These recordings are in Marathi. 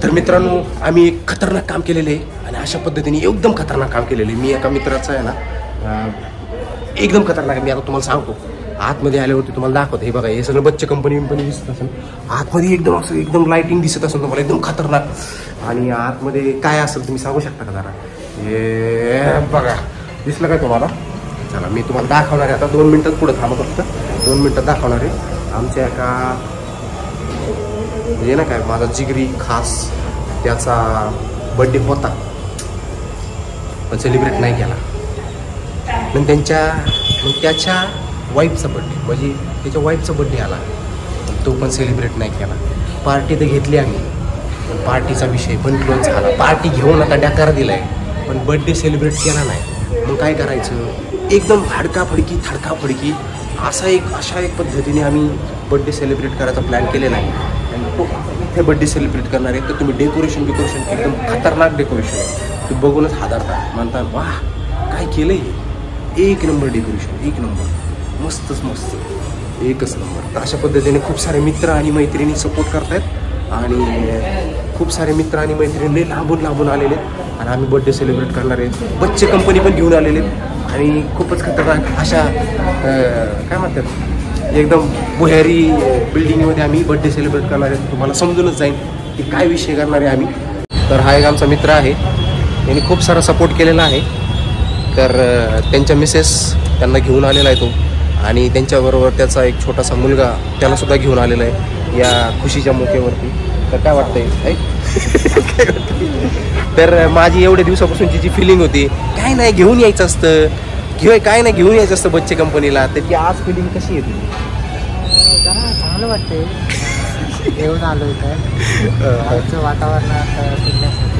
तर मित्रांनो आम्ही एक खतरनाक काम केलेले आहे आणि अशा पद्धतीने एकदम खतरनाक काम केलेले. मी एका मित्राचं आहे ना एकदम खतरनाक. मी आता तुम्हाला सांगतो, आतमध्ये आल्यावरती तुम्हाला दाखवतो. हे बघा, हे सगळं बच्चे कंपनी दिसत असेल. आतमध्ये एकदम असं एकदम लाइटिंग दिसत असेल तुम्हाला, एकदम खतरनाक. आणि आतमध्ये काय असेल तुम्ही सांगू शकता का जरा? हे बघा, दिसलं काय तुम्हाला? चला मी तुम्हाला दाखवणार आहे आता. 2 मिनिटात पुढं थांबा, फक्त 2 मिनिटात दाखवणार आहे. आमच्या एका हे ना काय, माझा जिगरी खास, त्याचा बड्डे होता पण सेलिब्रेट नाही केला. पण त्याच्या वाईफचा बड्डे, म्हणजे त्याच्या वाईफचा बड्डे आला, तो पण सेलिब्रेट नाही केला. पार्टी तर घेतली आम्ही, पण पार्टीचा विषय पण क्लोज झाला. पार्टी घेऊन आता डकार दिलाय, पण बड्डे सेलिब्रेट केला नाही. मग काय करायचं? एकदम हाडकाफडकी थडकाफडकी अशा एक पद्धतीने आम्ही बड्डे सेलिब्रेट करायचा प्लॅन केलेला आहे. आणि तो इथे बड्डे सेलिब्रेट करणार आहे. तर तुम्ही डेकोरेशन एकदम खतरनाक डेकोरेशन, ते बघूनच हादरता, म्हणता वाह काय केलं आहे. एक नंबर डेकोरेशन, एक नंबर, मस्तच मस्त, एकच नंबर. तर अशा पद्धतीने खूप सारे मित्र आणि मैत्रिणी सपोर्ट करतायत आणि खूप सारे मित्र आणि मैत्रिणी लांबून आलेले आहेत. आणि आम्ही बड्डे सेलिब्रेट करणार आहे. बच्चे कंपनी पण घेऊन आलेले आहेत आणि खूपच खतरनाक अशा काय म्हणतात, एकदम बुहेरी बिल्डिंगमध्ये आम्ही बड्डे सेलिब्रेट करणार आहे. तुम्हाला समजूनच जाईल की काय विषय करणार आहे आम्ही. तर हा एक आमचा मित्र आहे, त्यांनी खूप सारा सपोर्ट केलेला आहे. तर त्यांच्या मिसेस त्यांना घेऊन आलेला आहे तो, आणि त्यांच्याबरोबर त्याचा एक छोटासा मुलगा त्यालासुद्धा घेऊन आलेला आहे या खुशीच्या मोक्यावरती. तर काय वाटतंय? तर माझी एवढ्या दिवसापासूनची जी फिलिंग होती, काय नाही घेऊन यायचं असतं, काय नाही घेऊन यायचं असतं बच्चे कंपनीला, तर ती आज फिलिंग कशी येते? जरा चांगलं वाटते. घेऊन आलो इथं वातावरणात फिरण्यासाठी.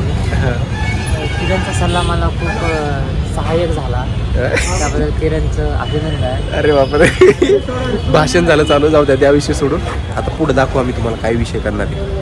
किरणचा सल्ला मला खूप सहाय्यक झाला, त्याबद्दल किरणचं अभिनंदन. अरे बापरे, भाषण झालं चालू, जाऊ द्या त्या विषय सोडून. आता पुढे दाखवू आम्ही तुम्हाला काय विषय करणार आहे.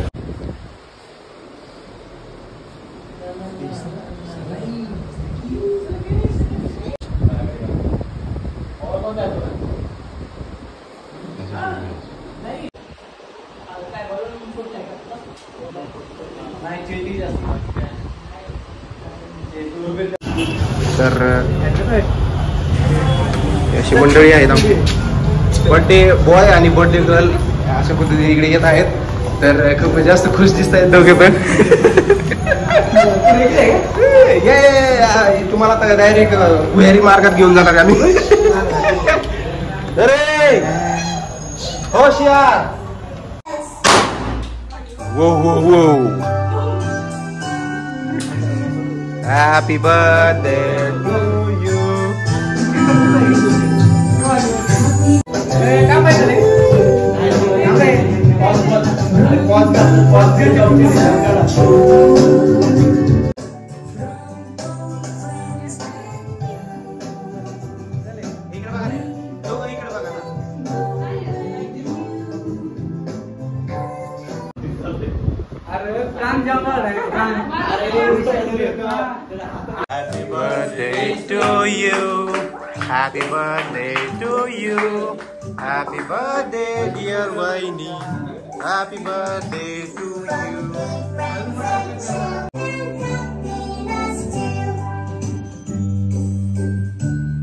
तर अशी मंडळी आहेत आमची, बर्थडे बॉय आणि बर्थडे गर्ल अशा पद्धतीने इकडे येत आहेत. तर खूप जास्त खुश दिसत आहेत दोघे पण. तुम्हाला आता डायरेक्ट भुयारी मार्गात घेऊन जाणार आम्ही. अरे होशियार, वो वो वो. Happy birthday to you. Happy birthday to you. Happy birthday to you. Happy birthday dear Vaini. Happy birthday to you.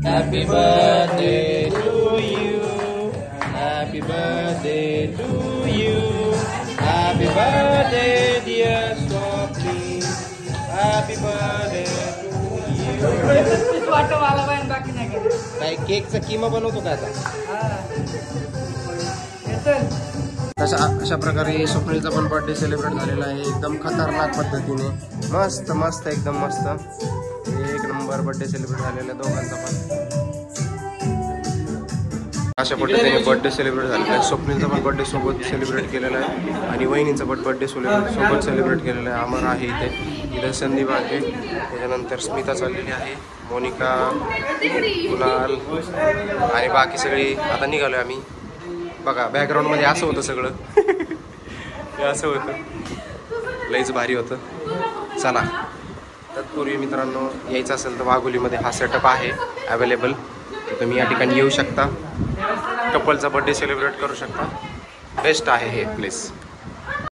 Happy birthday to you. Happy birthday to you. Happy birthday dear Swapni. Happy birthday to you. काय केकचा किमा बनवतो का आता? अशा प्रकारे स्वप्नीलचा पण बर्थडे सेलिब्रेट झालेला आहे एकदम खतरनाक पद्धतीने. मस्त मस्त एकदम मस्त, एक नंबर बर्थडे सेलिब्रेट झालेला आहे दोघांचा पण. अशा पद्धतीने बर्थडे सेलिब्रेट झालेला आहे. स्वप्नीलचा पण बर्थडे सोबत सेलिब्रेट केलेला आहे आणि वहिनीचा पण बर्थडे सोबत सेलिब्रेट केलेला आहे. अमर आहे इथे संदीप आहे, त्याच्यानंतर स्मिता चाललेली आहे, मोनिका, कुणाल आणि बाकी सगळी. आता निघालोय आम्ही. बघा बॅकग्राऊंडमध्ये असं होतं सगळं. हे असं होतं, लईच भारी होतं. चला, तत्पूर्वी मित्रांनो यायचं असेल तर वाघोलीमध्ये हा सेटअप आहे अवेलेबल. तुम्ही या ठिकाणी येऊ शकता, कपलचा बर्थडे सेलिब्रेट करू शकता. बेस्ट आहे हे प्लेस.